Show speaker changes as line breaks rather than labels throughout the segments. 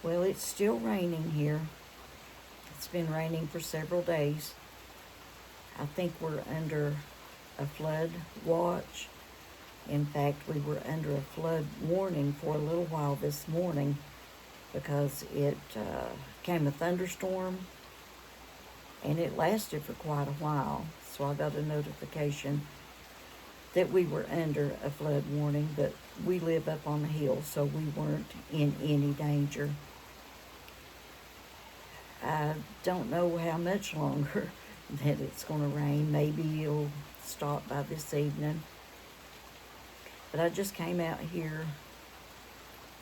Well, it's still raining here. It's been raining for several days. I think we're under a flood watch. In fact, we were under a flood warning for a little while this morning because it came a thunderstorm and it lasted for quite a while. So I got a notification that we were under a flood warning, but we live up on the hill, so we weren't in any danger. I don't know how much longer that it's going to rain. Maybe it'll stop by this evening. But I just came out here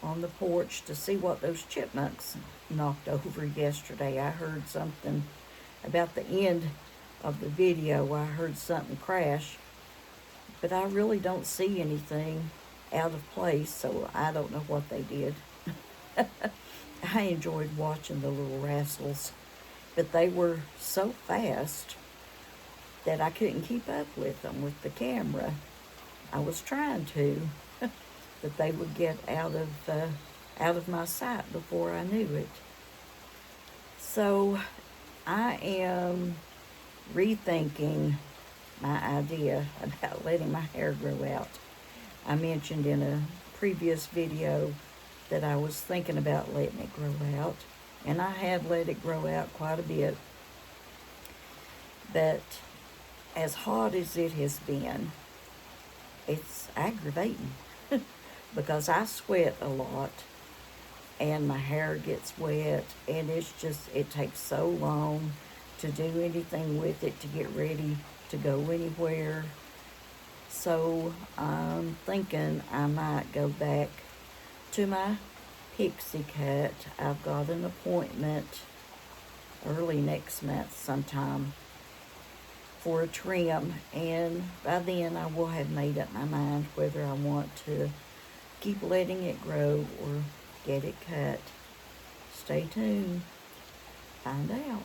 on the porch to see what those chipmunks knocked over yesterday. I heard something about the end of the video. I heard something crash, but I really don't see anything out of place, so I don't know what they did. I enjoyed watching the little rascals, but they were so fast that I couldn't keep up with them with the camera. I was trying to, but they would get out of my sight before I knew it. So I am rethinking my idea about letting my hair grow out. I mentioned in a previous video that I was thinking about letting it grow out, and I have let it grow out quite a bit. But as hot as it has been, it's aggravating because I sweat a lot and my hair gets wet, and it takes so long to do anything with it, to get ready to go anywhere. So I'm thinking I might go back to my pixie cut. I've got an appointment early next month sometime for a trim, and by then I will have made up my mind whether I want to keep letting it grow or get it cut. Stay tuned. Find out.